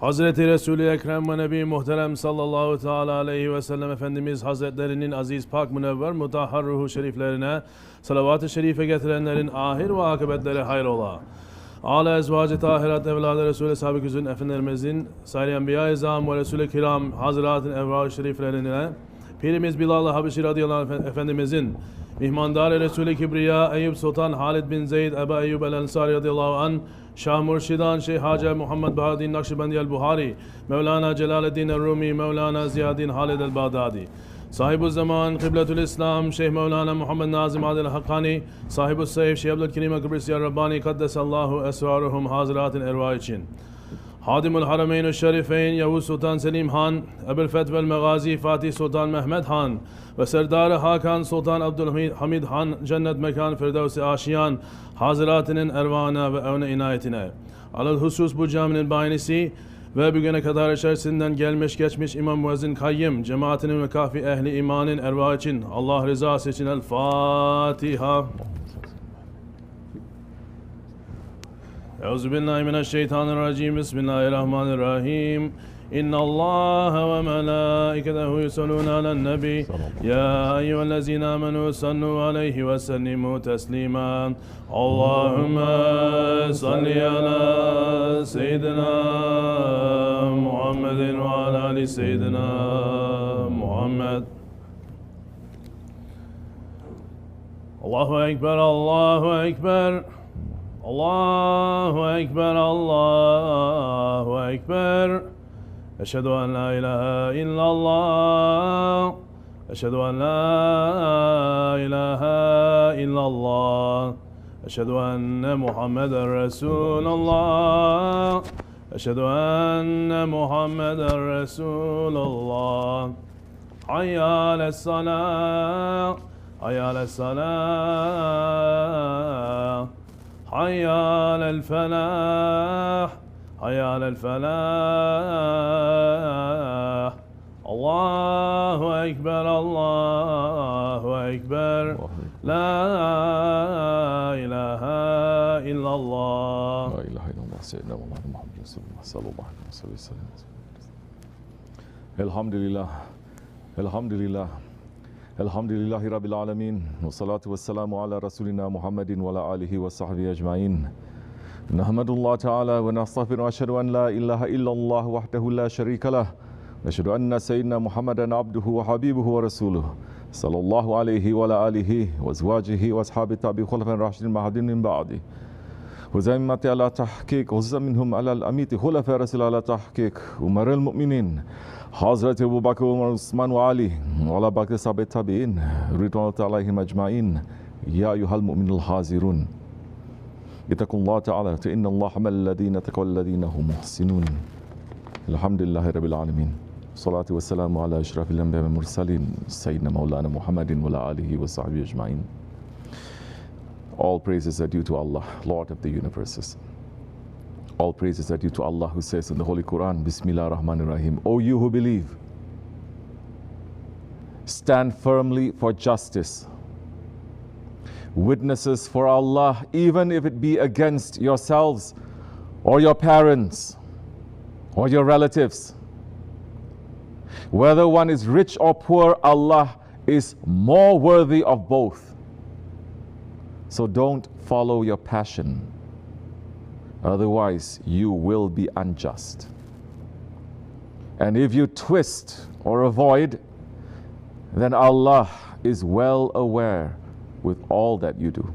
Hazreti Resul-i Ekrem ve Nebi Muhterem sallallahu teala aleyhi ve sellem Efendimiz Hazretlerinin aziz, pak, münevver, mutahhar ruhu şeriflerine salavat-ı şerife getirenlerin ahir ve akıbetleri hayrola. Âle ezvacı tahirat evladı Resul-i Sabi Güzün Efendilerimizin, Sair-i Enbiya-i Zam ve Resul-i Kiram Hazretlerinin evvâ-ı şeriflerine, Pirimiz Bilal-i Habeşi radıyallahu anh Efendimizin, mihmandar-ı Resul-i Kibriya Eyüp Sultan Halid bin Zeyd Eba Eyyub el-Ensari radıyallahu anh, Şah Murşidan Şeyh Hacı Muhammed Bahadin Nakşibendi el-Buhari, Mevlana Celaleddin el-Rumi, Mevlana Ziyadin Halid el-Bağdadi, Sahib-ı Zaman Kıbletül İslam Şeyh Mevlana Muhammed Nazım Adil Hakkani, Sahib-ı Seyf Şeyh Abdülkerim el-Kıbrisi el-Rabbani Kaddesallahu esraruhum haziratin erva için, Hadimul Harameyn-i Şerifeyn Yavuz Sultan Selim Han, Ebul Fetvel Megazi Fatih Sultan Mehmet Han ve Serdar-ı Hakan Sultan Abdülhamid Han cennet mekan Firdevs-i Aşiyan haziratının ervana ve evne inayetine. Alel husus bu caminin bahanesi ve bugüne kadar içerisinden gelmiş geçmiş İmam Muezzin Kayyım cemaatinin ve kahfi ehli imanın erva için Allah rızası için El Fatiha. Euzubillahimineşşeytanirracim. Bismillahirrahmanirrahim. İnna Allah ve melâiketehu yusallûne alen nebi. Ya eyyühellezîne âmenû sallu aleyhi ve sellimû teslîmâ. Allahümme salli ala seyyidina Muhammedin ve ala ali seyyidina Muhammed. Allahu Ekber, Allahu Ekber. Allahu Ekber, Allahu Ekber. Eşhedü en la ilahe illallah. Eşhedü en la ilahe illallah. Eşhedü enne Muhammeden Resulallah. Eşhedü enne Muhammeden Resulallah. Hayya ale's-salâh. Hayya ale's-salâh. حي على الفلاح حي على الفلاح الله أكبر الله أكبر لا إله إلا الله لا إله إلا الله سيدنا محمد رسول الله صلى الله عليه وسلم الحمد لله الحمد لله الحمد لله رب العالمين والصلاة والسلام على رسولنا محمد وعلى آله وصحبه أجمعين نحمد الله تعالى ونستغفر ونشهد أن لا إله إلا الله وحده لا شريك له ونشهد أن سيدنا محمدا عبده وحبيبه ورسوله صلى الله عليه وعلى آله وأزواجه وأصحابه التابعين خلفاء الراشدين المهديين من بعده وزعمة على تحقيق خصوصا منهم على الأميت خلفاء رسول على تحقيق أمراء المؤمنين حضرت أبو بكر وعمر وعثمان وعلي وعلى بقية الصحابة التابعين رضوان الله عليهم أجمعين يا أيها المؤمنون الحاذرون اتقوا الله تعالى فإن الله حمل الذين اتقوا الذين هم محسنون الحمد لله رب العالمين الصلاة والسلام على أشرف الأنبياء والمرسلين سيدنا مولانا محمد وعلى آله وصحبه أجمعين. All praises are due to Allah, Lord of the universes. All praises are due to Allah who says in the Holy Quran, Bismillah ar-Rahman ar-Rahim, O you who believe, stand firmly for justice. Witnesses for Allah, even if it be against yourselves or your parents or your relatives. Whether one is rich or poor, Allah is more worthy of both. So don't follow your passion. Otherwise, you will be unjust. And if you twist or avoid, then Allah is well aware with all that you do.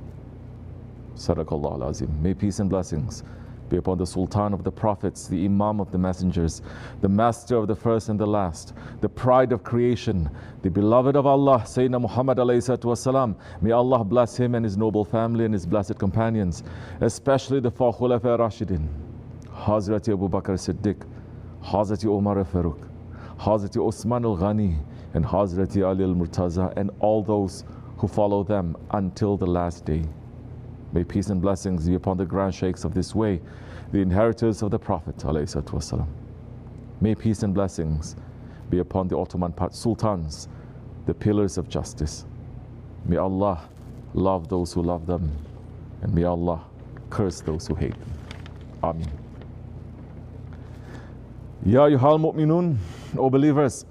Sadaqallah al-Azim. May peace and blessings be upon the Sultan of the Prophets, the Imam of the Messengers, the Master of the first and the last, the pride of creation, the beloved of Allah, Sayyidina Muhammad alayhi salatu wasalam. May Allah bless him and his noble family and his blessed companions, especially the four Khulafa Rashidin, Hazrati Abu Bakr Siddiq, Hazrati Umar al-Faruq, Hazrati Osman al-Ghani, and Hazrati Ali al-Murtaza, and all those who follow them until the last day. May peace and blessings be upon the grand sheikhs of this way, the inheritors of the Prophet ﷺ. May peace and blessings be upon the Ottoman sultans, the pillars of justice. May Allah love those who love them, and may Allah curse those who hate them. Amen. Ya ayyuhal mu'minun, O believers,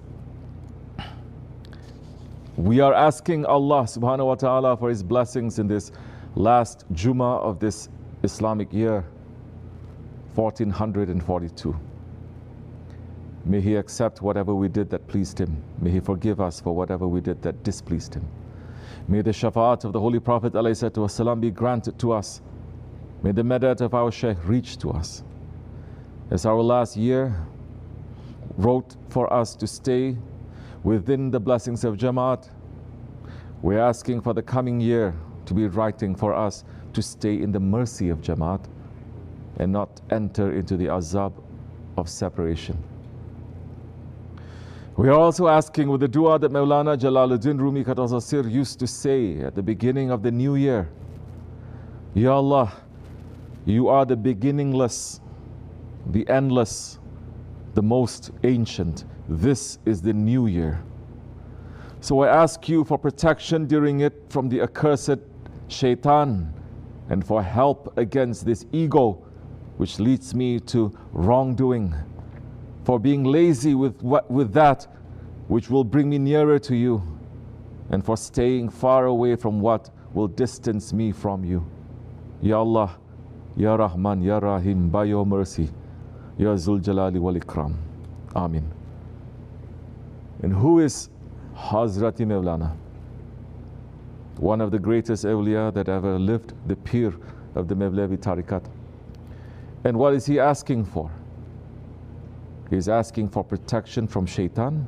we are asking Allah subhanahu wa ta'ala for His blessings in this last Jummah of this Islamic year, 1442. May He accept whatever we did that pleased Him. May He forgive us for whatever we did that displeased Him. May the shafaat of the Holy Prophet ﷺ be granted to us. May the medat of our Shaykh reach to us. As our last year wrote for us to stay within the blessings of Jamaat, we're asking for the coming year to be writing for us to stay in the mercy of Jamaat and not enter into the azab of separation. We are also asking with the dua that Maulana Jalaluddin Rumi Qadasasir used to say at the beginning of the new year, Ya Allah, You are the beginningless, the endless, the most ancient. This is the new year. So I ask You for protection during it from the accursed shaitan and for help against this ego which leads me to wrongdoing, for being lazy with that which will bring me nearer to You, and for staying far away from what will distance me from You. Ya Allah, Ya Rahman, Ya Rahim, by Your mercy, Ya Zul Jalali wal Ikram. Amin. And who is Hazrati Mevlana? One of the greatest awliya that ever lived, the Pir of the Mevlevi Tariqat. And what is he asking for? He's asking for protection from shaitan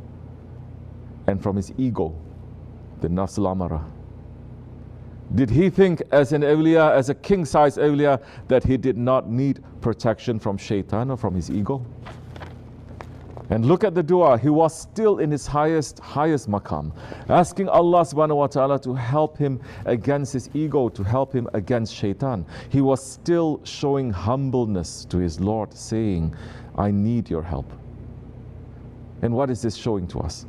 and from his ego, the Nafs al-Amara. Did he think as an awliya, as a king-size awliya, that he did not need protection from shaitan or from his ego? And look at the dua, he was still in his highest maqam, asking Allah subhanahu wa ta'ala to help him against his ego, to help him against shaitan. He was still showing humbleness to his Lord, saying, I need Your help. And what is this showing to us?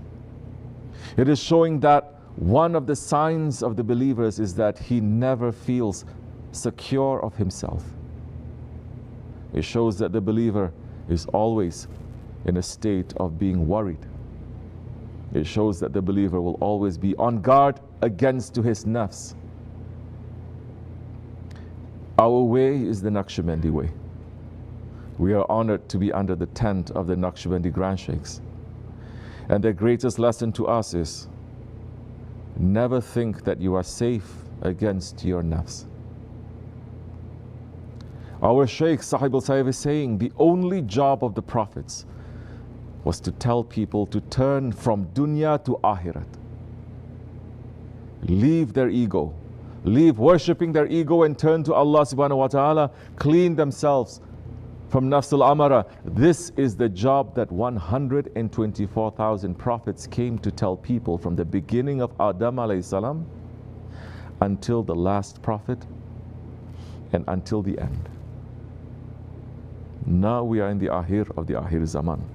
It is showing that one of the signs of the believers is that he never feels secure of himself. It shows that the believer is always in a state of being worried. It shows that the believer will always be on guard against to his nafs. Our way is the Naqshbandi way. We are honored to be under the tent of the Naqshbandi Grand Sheikhs. And their greatest lesson to us is, never think that you are safe against your nafs. Our Shaykh Sahib al-Sayyid is saying the only job of the prophets was to tell people to turn from dunya to akhirat. Leave their ego, leave worshipping their ego and turn to Allah subhanahu wa ta'ala, clean themselves from Nafs al-Amara. This is the job that 124,000 prophets came to tell people from the beginning of Adam alayhi salam until the last prophet and until the end. Now we are in the Akhir of the Akhir Zaman.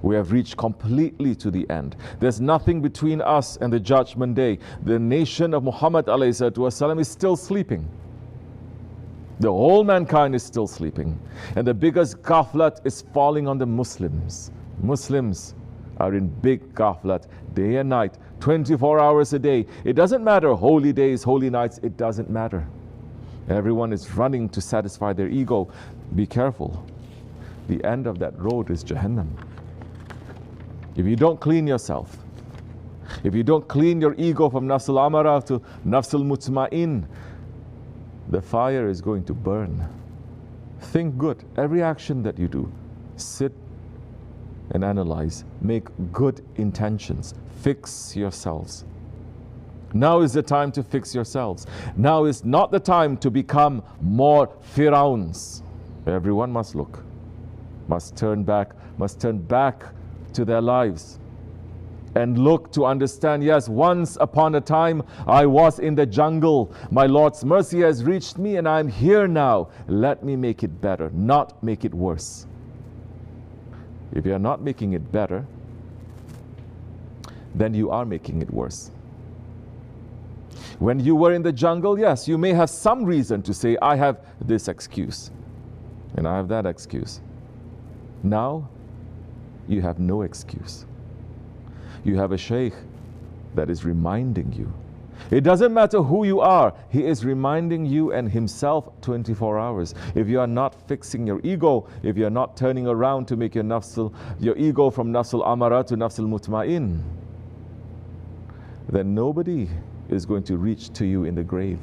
We have reached completely to the end. There's nothing between us and the judgment day. The nation of Muhammad ﷺ is still sleeping. The whole mankind is still sleeping. And the biggest ghaflat is falling on the Muslims. Muslims are in big ghaflat, day and night, 24 hours a day. It doesn't matter, holy days, holy nights, it doesn't matter. Everyone is running to satisfy their ego. Be careful. The end of that road is Jahannam. If you don't clean yourself, if you don't clean your ego from Nafs al-Amara to Nafs al-Mutma'in, the fire is going to burn. Think good. Every action that you do, sit and analyze. Make good intentions. Fix yourselves. Now is the time to fix yourselves. Now is not the time to become more Fir'auns. Everyone must look, must turn back to their lives and look to understand, yes, once upon a time I was in the jungle. My Lord's mercy has reached me and I'm here now. Let me make it better, not make it worse. If you are not making it better, then you are making it worse. When you were in the jungle, yes, you may have some reason to say, I have this excuse and I have that excuse. Now, you have no excuse. You have a sheikh that is reminding you. It doesn't matter who you are, he is reminding you and himself 24 hours. If you are not fixing your ego, if you are not turning around to make your ego from nafsul amara to nafsul mutma'in, then nobody is going to reach to you in the grave.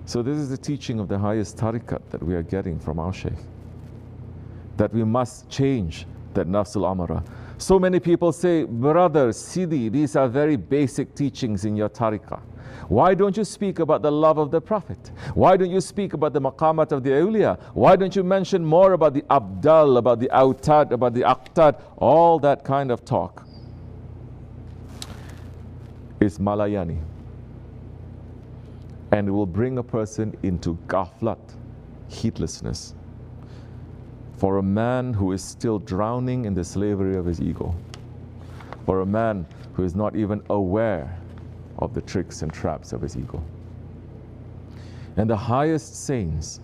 So this is the teaching of the highest tariqat that we are getting from our sheikh, that we must change that nafsul amara. So many people say, brother, Sidi, these are very basic teachings in your tariqah. Why don't you speak about the love of the Prophet? Why don't you speak about the maqamat of the awliya? Why don't you mention more about the abdal, about the autad, about the aqtad? All that kind of talk is malayani. And it will bring a person into ghaflat, heedlessness, for a man who is still drowning in the slavery of his ego, for a man who is not even aware of the tricks and traps of his ego. And the highest saints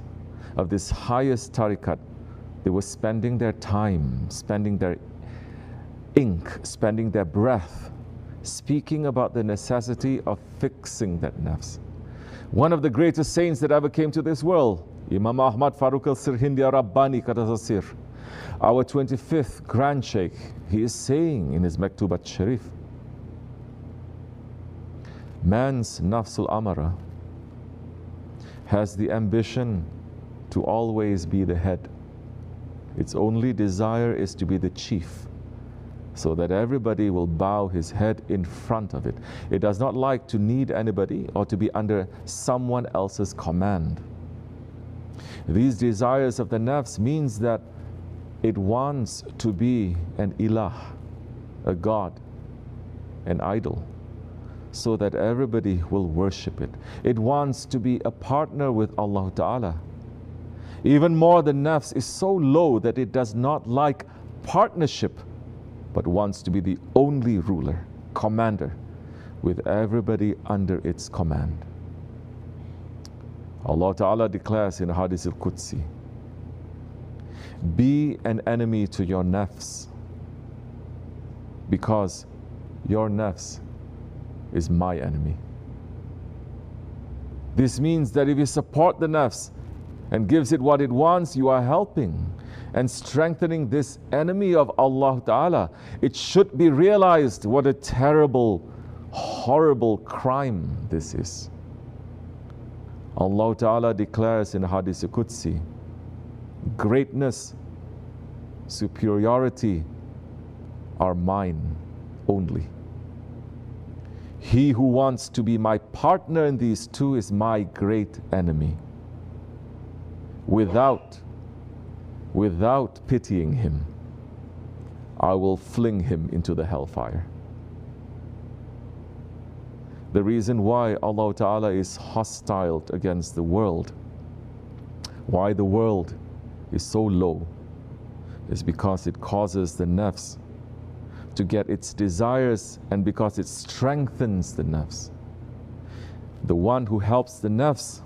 of this highest tariqat, they were spending their time, spending their ink, spending their breath, speaking about the necessity of fixing that nafs. One of the greatest saints that ever came to this world, Imam Ahmad Farooq al-Sirhindia Rabbani Qadasasir, our 25th Grand Sheikh, he is saying in his Maktubat Sharif, man's nafsul amara has the ambition to always be the head. Its only desire is to be the chief, so that everybody will bow his head in front of it. It does not like to need anybody or to be under someone else's command. These desires of the nafs means that it wants to be an ilah, a god, an idol, so that everybody will worship it. It wants to be a partner with Allah Ta'ala. Even more, the nafs is so low that it does not like partnership, but wants to be the only ruler, commander, with everybody under its command. Allah Ta'ala declares in Hadith al-Qudsi, be an enemy to your nafs, because your nafs is my enemy. This means that if you support the nafs and gives it what it wants, you are helping and strengthening this enemy of Allah Ta'ala. It should be realized what a terrible, horrible crime this is. Allah Ta'ala declares in Hadith Qudsi, greatness, superiority are mine only. He who wants to be my partner in these two is my great enemy. Without pitying him, I will fling him into the hellfire. The reason why Allah Ta'ala is hostile against the world, why the world is so low, is because it causes the nafs to get its desires, and because it strengthens the nafs. The one who helps the nafs,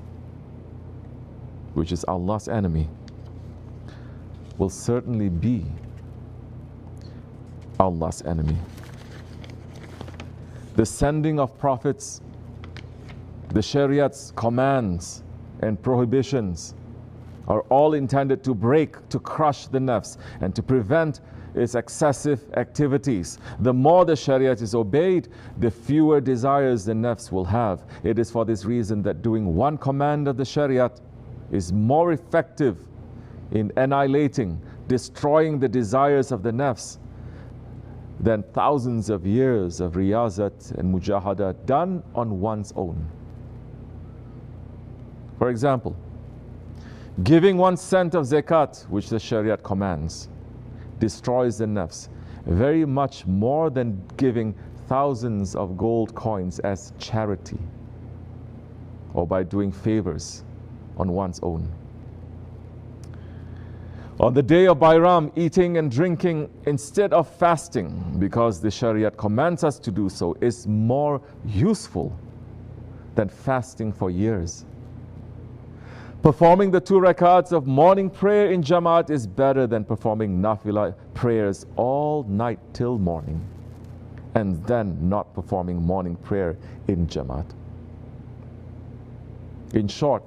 which is Allah's enemy, will certainly be Allah's enemy. The sending of prophets, the Shariat's commands and prohibitions are all intended to break, to crush the nafs and to prevent its excessive activities. The more the Shariat is obeyed, the fewer desires the nafs will have. It is for this reason that doing one command of the Shariat is more effective in annihilating, destroying the desires of the nafs than thousands of years of riyazat and mujahada done on one's own. For example, giving 1 cent of zakat, which the Shariat commands, destroys the nafs very much more than giving thousands of gold coins as charity or by doing favors on one's own. On the day of Bayram, eating and drinking instead of fasting, because the Shariat commands us to do so, is more useful than fasting for years. Performing the 2 rakats of morning prayer in Jamaat is better than performing nafila prayers all night till morning and then not performing morning prayer in Jamaat. In short,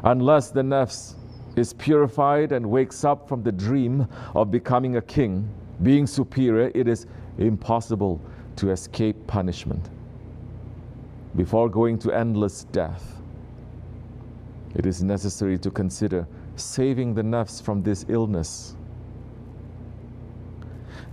unless the nafs is purified and wakes up from the dream of becoming a king, being superior, it is impossible to escape punishment. Before going to endless death, it is necessary to consider saving the nafs from this illness.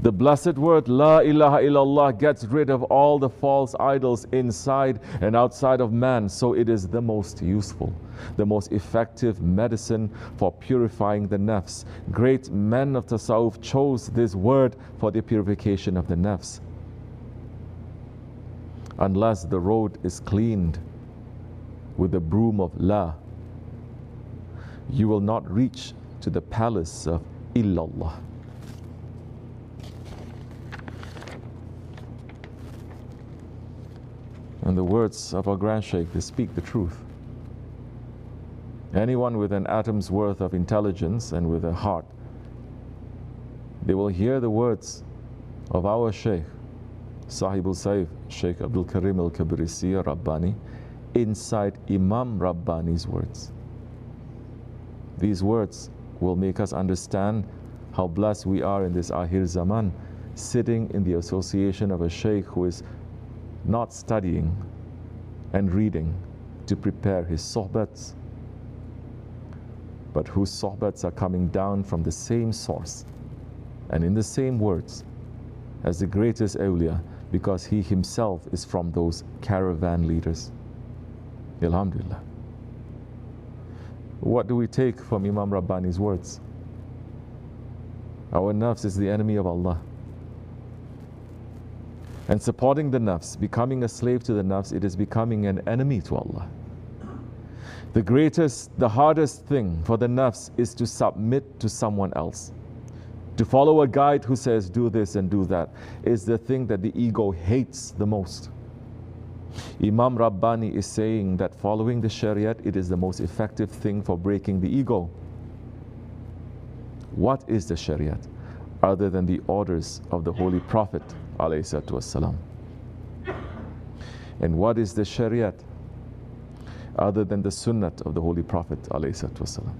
The blessed word La ilaha illallah gets rid of all the false idols inside and outside of man, so it is the most useful, the most effective medicine for purifying the nafs. Great men of tasawwuf chose this word for the purification of the nafs. Unless the road is cleaned with the broom of La, you will not reach to the palace of Illallah. And the words of our Grand Shaykh, they speak the truth. Anyone with an atom's worth of intelligence and with a heart, they will hear the words of our Shaykh, Sahibul Saif, Shaykh Abdul Karim al-Kabirisi Rabbani, inside Imam Rabbani's words. These words will make us understand how blessed we are in this Akhir Zaman, sitting in the association of a Shaykh who is not studying and reading to prepare his sohbats, but whose sohbats are coming down from the same source and in the same words as the greatest awliya, because he himself is from those caravan leaders. Alhamdulillah. What do we take from Imam Rabbani's words? Our nafs is the enemy of Allah. And supporting the nafs, becoming a slave to the nafs, it is becoming an enemy to Allah. The hardest thing for the nafs is to submit to someone else. To follow a guide who says do this and do that is the thing that the ego hates the most. Imam Rabbani is saying that following the Shariat, it is the most effective thing for breaking the ego. What is the Shariat other than the orders of the Holy Prophet ﷺ? And what is the Shariat other than the Sunnat of the Holy Prophet ﷺ?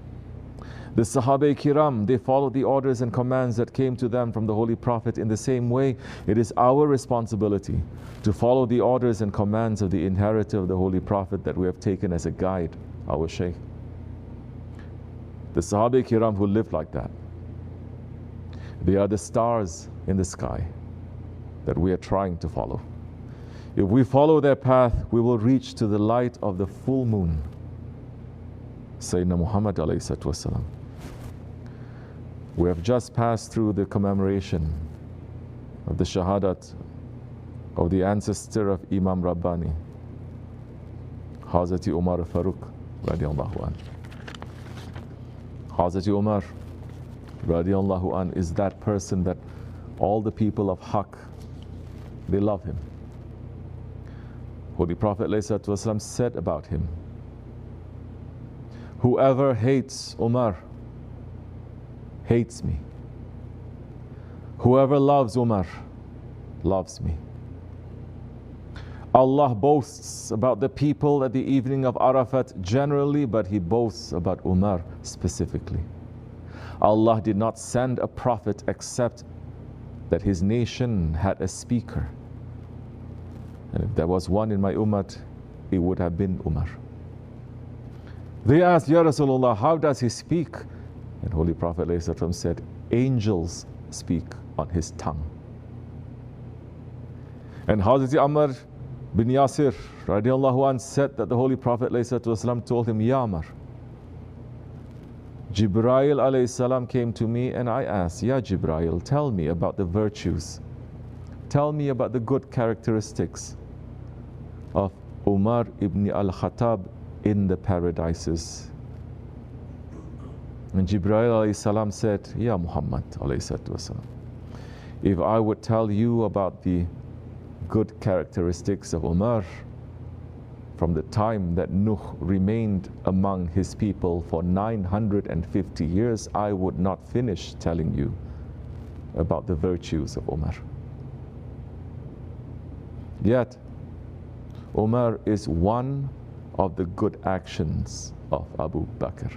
The Sahaba Kiram, they followed the orders and commands that came to them from the Holy Prophet. In the same way, it is our responsibility to follow the orders and commands of the inheritor of the Holy Prophet that we have taken as a guide, our Shaykh. The Sahaba Kiram who lived like that, they are the stars in the sky that we are trying to follow. If we follow their path, we will reach to the light of the full moon, Sayyidina Muhammad alayhi salatu wasalam. We have just passed through the commemoration of the Shahadat of the ancestor of Imam Rabbani, Hazrati Umar Farooq radiallahu an. Hazrati Umar radiallahu an is that person that all the people of Haqq, they love him. Holy Prophet ﷺ said about him, whoever hates Umar hates me. Whoever loves Umar loves me. Allah boasts about the people at the evening of Arafat generally, but He boasts about Umar specifically. Allah did not send a prophet except that his nation had a speaker. And if there was one in my ummah, it would have been Umar. They asked, Ya Rasulullah, how does he speak? And Holy Prophet ﷺ said, angels speak on his tongue. And Hazrat Amr bin Yasir radiallahu anh said that the Holy Prophet ﷺ told him, Ya Amr, Jibreel alayhi salam came to me and I asked, Ya Jibreel, tell me about the virtues. Tell me about the good characteristics of Umar ibn al-Khattab in the paradises. And Jibreel alayhi salam said, Ya Muhammad alayhi salatu wasalam, if I would tell you about the good characteristics of Umar, from the time that Nuh remained among his people for 950 years, I would not finish telling you about the virtues of Umar. Yet, Umar is one of the good actions of Abu Bakr.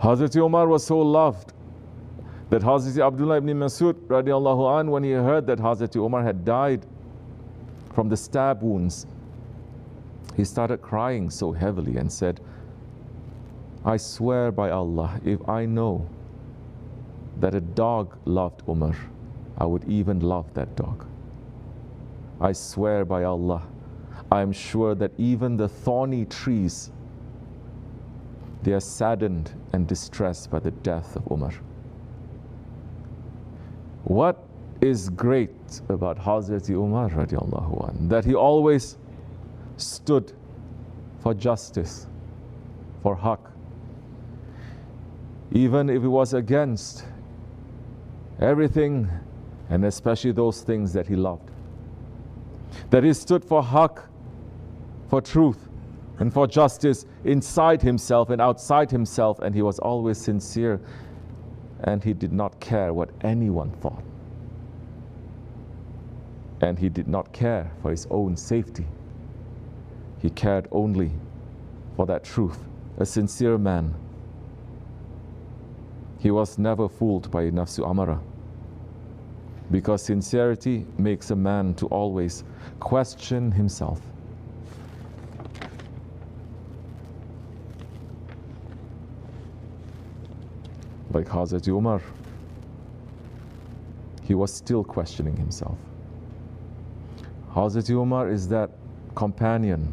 Hazrat Umar was so loved that Hazrat Abdullah ibn Masud radiallahu anh, when he heard that Hazrat Umar had died from the stab wounds, he started crying so heavily and said, I swear by Allah, if I know that a dog loved Umar, I would even love that dog. I swear by Allah, I am sure that even the thorny trees, they are saddened and distressed by the death of Umar. What is great about Hazrat Umar radiallahu anh, that he always stood for justice, for haqq, even if it was against everything, and especially those things that he loved. That he stood for haqq, for truth, and for justice inside himself and outside himself, and he was always sincere, and he did not care what anyone thought. And he did not care for his own safety. He cared only for that truth, a sincere man. He was never fooled by nafsu amara, because sincerity makes a man to always question himself. Like Hazrat Umar, he was still questioning himself. Hazrat Umar is that companion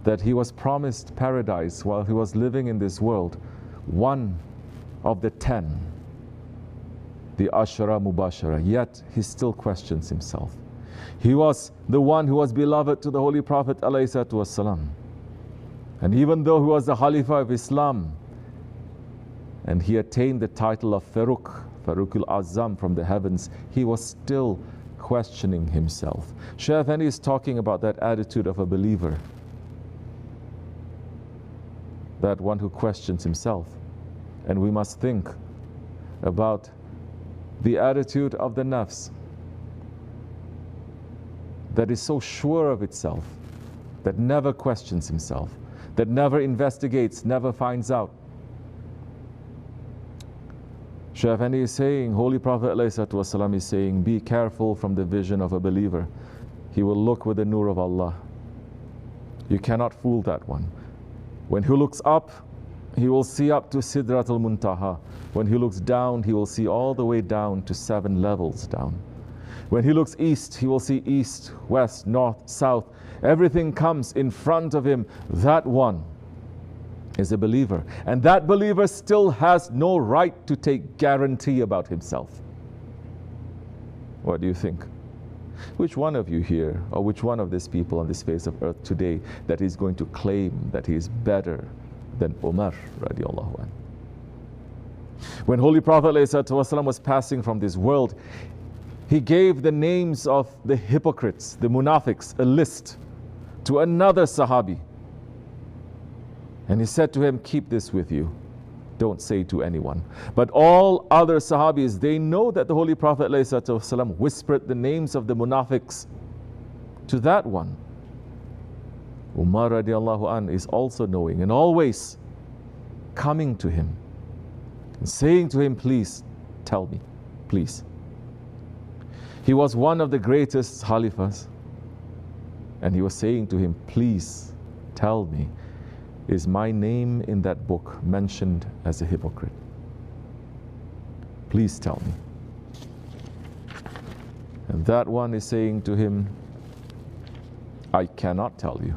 that he was promised paradise while he was living in this world, one of the 10, the Ashara Mubashara, yet he still questions himself. He was the one who was beloved to the Holy Prophet ﷺ. And even though he was the Khalifa of Islam, and he attained the title of Faruq al-Azam from the heavens, he was still questioning himself. Shaykh Effendi is talking about that attitude of a believer, that one who questions himself. And we must think about the attitude of the nafs, that is so sure of itself, that never questions himself, that never investigates, never finds out. Shaykh Effendi is saying, Holy Prophet ﷺ is saying, be careful from the vision of a believer. He will look with the nur of Allah. You cannot fool that one. When he looks up, he will see up to Sidratul Muntaha. When he looks down, he will see all the way down to 7 levels down. When he looks east, he will see east, west, north, south. Everything comes in front of him. That one is a believer. And that believer still has no right to take guarantee about himself. What do you think? Which one of you here, or which one of these people on this face of earth today, that is going to claim that he is better than Umar radiallahu anh? When Holy Prophet ﷺ was passing from this world, he gave the names of the hypocrites, the munafiqs, a list to another Sahabi. And he said to him, keep this with you. Don't say to anyone. But all other Sahabis, they know that the Holy Prophet ﷺ whispered the names of the munafiqs to that one. Umar radiallahu anh is also knowing and always coming to him and saying to him, please tell me, please. He was one of the greatest Khalifas, and he was saying to him, please tell me, is my name in that book mentioned as a hypocrite? Please tell me. And that one is saying to him, I cannot tell you.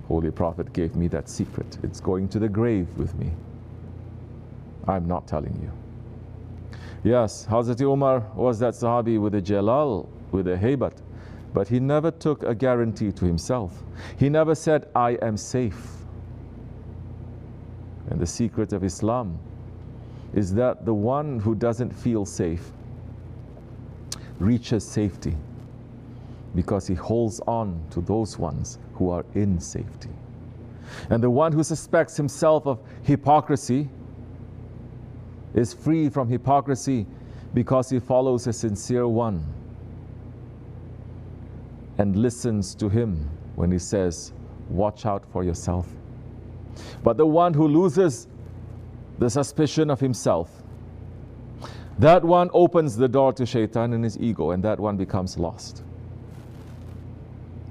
Holy Prophet gave me that secret. It's going to the grave with me. I'm not telling you. Yes, Hazrat Umar was that Sahabi with a jalal, with a haybat, but he never took a guarantee to himself. He never said, I am safe. And the secret of Islam is that the one who doesn't feel safe reaches safety. because he holds on to those ones who are in safety. And the one who suspects himself of hypocrisy is free from hypocrisy because he follows a sincere one and listens to him when he says, watch out for yourself. But the one who loses the suspicion of himself, that one opens the door to shaitan and his ego, and that one becomes lost.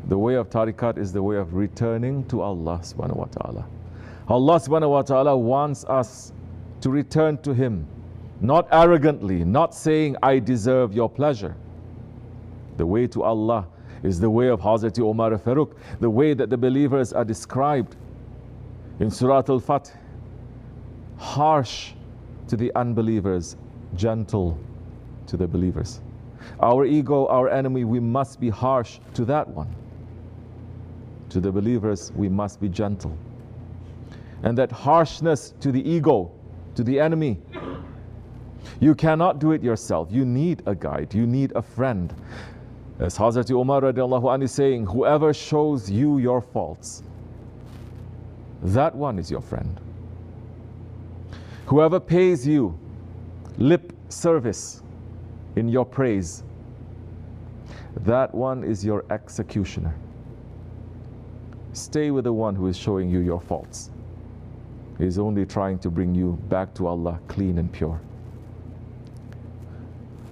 The way of tariqat is the way of returning to Allah subhanahu wa ta'ala. Allah subhanahu wa ta'ala wants us to return to Him, not arrogantly, not saying, I deserve your pleasure. The way to Allah is the way of Hazrat Umar Farooq, the way that the believers are described in Surah Al-Fath. Harsh to the unbelievers, gentle to the believers. Our ego, our enemy, we must be harsh to that one. To the believers, we must be gentle. And that harshness to the ego, to the enemy, you cannot do it yourself. You need a guide, you need a friend. As Hazrat Umar radiallahu anhu is saying, whoever shows you your faults, that one is your friend. Whoever pays you lip service in your praise, that one is your executioner. Stay with the one who is showing you your faults. He is only trying to bring you back to Allah clean and pure.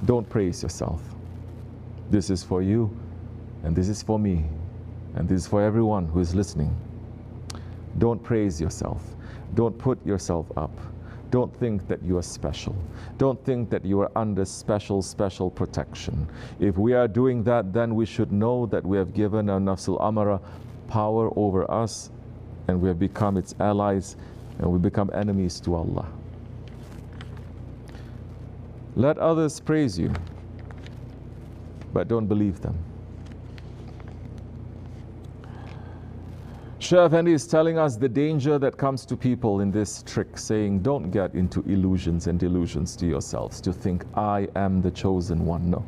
Don't praise yourself. This is for you, and this is for me, and this is for everyone who is listening. Don't praise yourself. Don't put yourself up. Don't think that you are special. Don't think that you are under special protection. If we are doing that, then we should know that we have given our nafsul amara power over us, and we have become its allies, and we become enemies to Allah. Let others praise you, but don't believe them. Shaykh Effendi is telling us the danger that comes to people in this trick, saying, don't get into illusions and delusions to yourselves to think, I am the chosen one. No.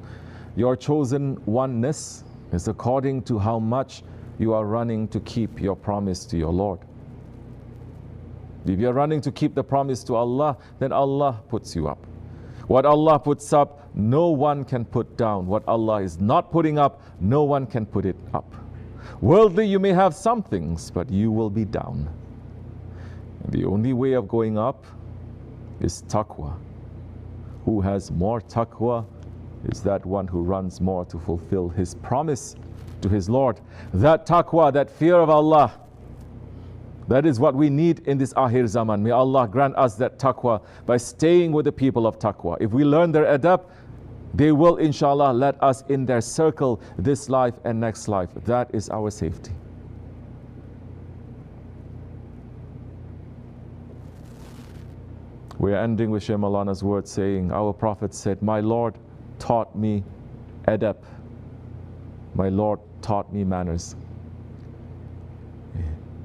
Your chosen oneness is according to how much you are running to keep your promise to your Lord. If you're running to keep the promise to Allah, then Allah puts you up. What Allah puts up, no one can put down. What Allah is not putting up, no one can put it up. Worldly, you may have some things, but you will be down. And the only way of going up is taqwa. Who has more taqwa is that one who runs more to fulfill his promise to his Lord. That taqwa, that fear of Allah, that is what we need in this Akhir Zaman. May Allah grant us that taqwa by staying with the people of taqwa. If we learn their adab, they will inshallah let us in their circle this life and next life. That is our safety. We are ending with Shaykh Maulana's words saying, our Prophet said, my Lord taught me adab. My Lord taught me manners.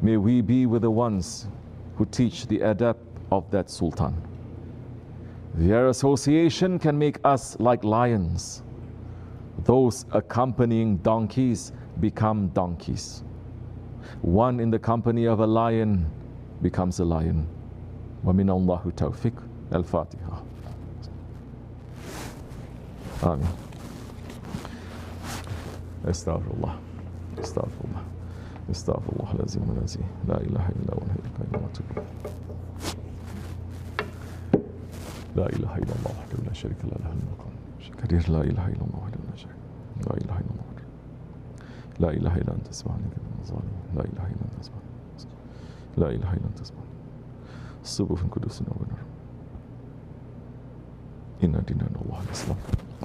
May we be with the ones who teach the adab of that Sultan. Their association can make us like lions. Those accompanying donkeys become donkeys. One in the company of a lion becomes a lion. وَمِنَ اللَّهُ تَوْفِقْ الْفَاتِحَةِ. Amen. Astaghfirullah. Astaghfirullah. Astaghfirullah lazim wa lazim. La ilaha illa wa la ilaha illa wa لا إله إلا الله وحده لا شريك له له الملك كبير لا إله إلا الله وحده لا شريك لا إله إلا الله لا إله إلا أنت سبحانك من الظالمين لا إله إلا أنت سبحانك لا إله إلا أنت سبحانك الصبح قدوس ونور إن ديننا الله الإسلام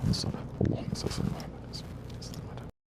والصلاة اللهم صل على محمد